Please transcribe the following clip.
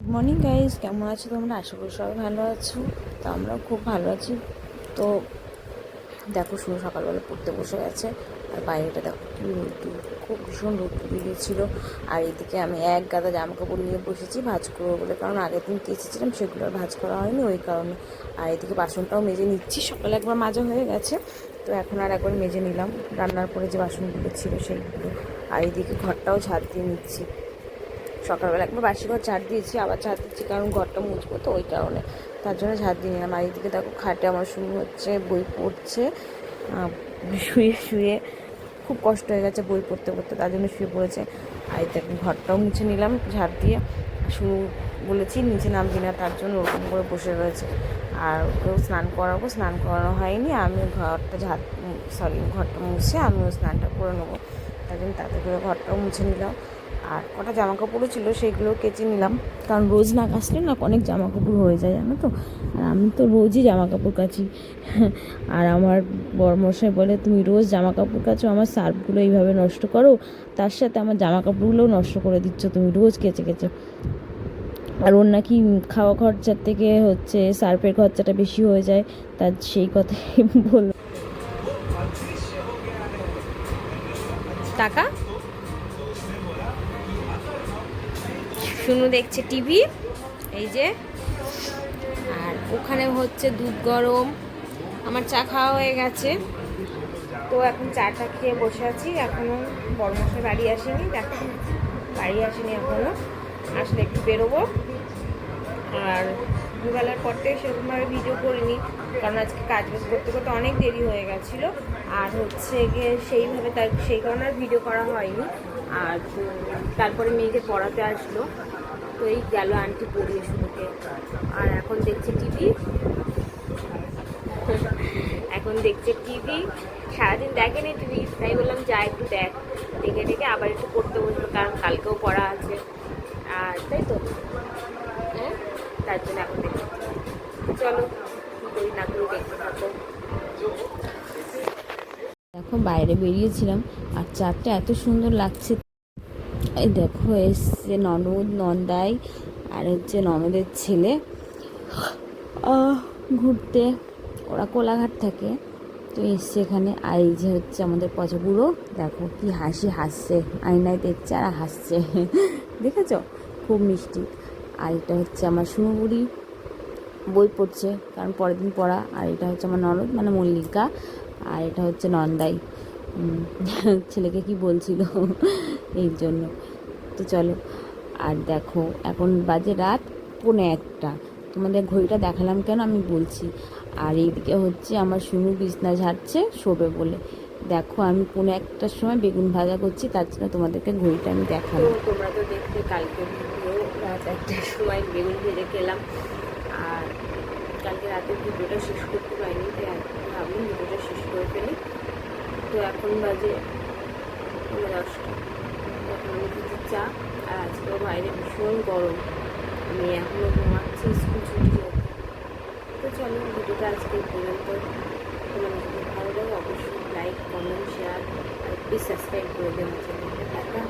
Good morning guys, কেমন আছো তোমরা? আশা করি সবাই ভালো আছো। তো আমরাও খুব ভালো আছি। তো দেখো, শুরু সকালবেলা পড়তে বসে গেছে। আর বাইরেটা দেখো কি রোদ্দুর, খুব ভীষণ রোদ্দুর বেরিয়েছিল। আর এদিকে আমি এক গাদা জামা কাপড় নিয়ে বসেছি ভাঁজ করবো বলে, কারণ আগের দিন কেচেছিলাম সেগুলো আর ভাঁজ করা হয়নি ওই কারণে। আর এদিকে বাসনটাও মেজে নিচ্ছি, সকালে একবার মাজা হয়ে গেছে, তো এখন আর একবার মেজে নিলাম রান্নার পরে যে বাসনগুলো ছিল সেইগুলো। আর এদিকে ঘরটাও ঝাড় দিয়ে নিচ্ছি। সকালবেলা একবার বাসি ঘর ঝাড় দিয়েছি, আবার ঝাড় দিচ্ছি কারণ ঘরটা মুছবো তো ওই কারণে, তার জন্য ঝাড় দিয়ে নিলাম। আর এইদিকে দেখো খাটে আমার শুরু হচ্ছে, বই পড়ছে শুয়ে শুয়ে। খুব কষ্ট হয়ে গেছে বই পড়তে পড়তে, তার জন্য শুয়ে পড়েছে। আর দেখো ঘরটাও মুছে নিলাম ঝাড় দিয়ে। শুরু বলেছি নিচে নামবি না, তার জন্য ওরকম করে বসে রয়েছে। আর ওকেও স্নান করাবো, স্নান করানো হয়নি। আমি ঘরটা ঘরটা মুছে আমিও স্নানটা করে নেবো, তার জন্য তাতে করে ঘরটাও মুছে নিলাম। আর কটা জামা কাপড়ও ছিল সেইগুলো কেচে নিলাম, কারণ রোজ না কাচলে না অনেক জামা কাপড় হয়ে যায়, জানো তো। আর আমি তো রোজই জামা কাপড় কাচি। আর আমার বরমশাই বলে, তুমি রোজ জামা কাপড় কাচো, আমার সার্ফগুলো এইভাবে নষ্ট করো, তার সাথে আমার জামা কাপড়গুলোও নষ্ট করে দিচ্ছ তুমি রোজ কেচে কেচে। আর ওর নাকি খাওয়া খরচার থেকে সার্ফের খরচাটা বেশি হয়ে যায়, তার সেই কথাই বলল। টাকা শুনু দেখছে টিভি, এই যে। আর ওখানে হচ্ছে দুধ গরম। আমার চা খাওয়া হয়ে গেছে, তো এখন চাটা খেয়ে বসে আছি। এখনও বড়মশাই বাড়ি আসেনি, দেখো বাড়ি আসেনি এখনও, আসলে একটু বেরোবো। আর দুবেলার পর থেকে সেরকমভাবে ভিডিও করিনি, কারণ আজকে কাজ বাজ করতে করতে অনেক দেরি হয়ে গেছিলো। আর হচ্ছে গিয়ে সেইভাবে সেই কারণে আর ভিডিও করা হয়নি। আর তারপরে মেয়েকে পড়াতে আসলো, তো এই গেল আন্টি পড়িয়ে শুরুকে। আর এখন দেখছে টিভি, এখন দেখছে টিভি। সারাদিন দেখেনি টিভি, তাই বললাম যা একটু দেখে দেখে আবার একটু পড়তে বসলো, কারণ কালকেও পড়া আছে। আর তাই তো, হ্যাঁ, তার জন্য এখন দেখতে। চলো করি না করি দেখতে থাকো। দেখো বাইরে বেরিয়েছিলাম, আর চারটা এত সুন্দর লাগছে। এই দেখো এসছে ননদ নন্দাই, আর হচ্ছে ননদের ছেলে ঘুরতে। ওরা কোলাঘাট থাকে, তো এসছে এখানে। আর এই যে হচ্ছে আমাদের পচা বুড়ো, দেখো কি হাসছে, আয়নায় দেখছে আর হাসছে। দেখেছ, খুব মিষ্টি। আর এটা হচ্ছে আমার সুনু বুড়ি, বই পড়ছে কারণ পরের দিন পড়া। আর এটা হচ্ছে আমার ননদ মানে মল্লিকা, আর এটা হচ্ছে নন্দাই। ছেলেকে কি বলছিল এই জন্য। তো চলো, আর দেখো এখন বাজে রাত 1:45। তোমাদের ঘড়িটা দেখালাম কেন আমি বলছি। আর এইদিকে হচ্ছে আমার সুনু বিছনা ঝাড়ছে শোবে বলে। দেখো আমি 1:45টার সময় বেগুন ভাজা করছি, তার জন্য তোমাদেরকে ঘড়িটা আমি দেখালাম। তোমরা তো দেখতে কালকে ভিডিও, রাত 1টার সময় বেগুন ভেজে খেলাম। আর কালকে রাতে ভিডিওটা শেষ করতে পারিনি, তাই ভাবলাম ভিডিওটা শেষ করে ফেলি। তো এখন বাজে 10টা, এখন আমি কিছু চা। আর আজকেও বাইরে ভীষণ গরম, আমি এখনও ঘুমাচ্ছি, স্কুল ছুটি হয়েছে। তো চলো ভিডিওটা আজকে পর্যন্ত। তোমাদের যদি ভালো লাগে অবশ্যই লাইক, কমেন্ট, শেয়ার আর প্লিজ সাবস্ক্রাইব করে দেওয়া চ্যানেলটা। টাটা।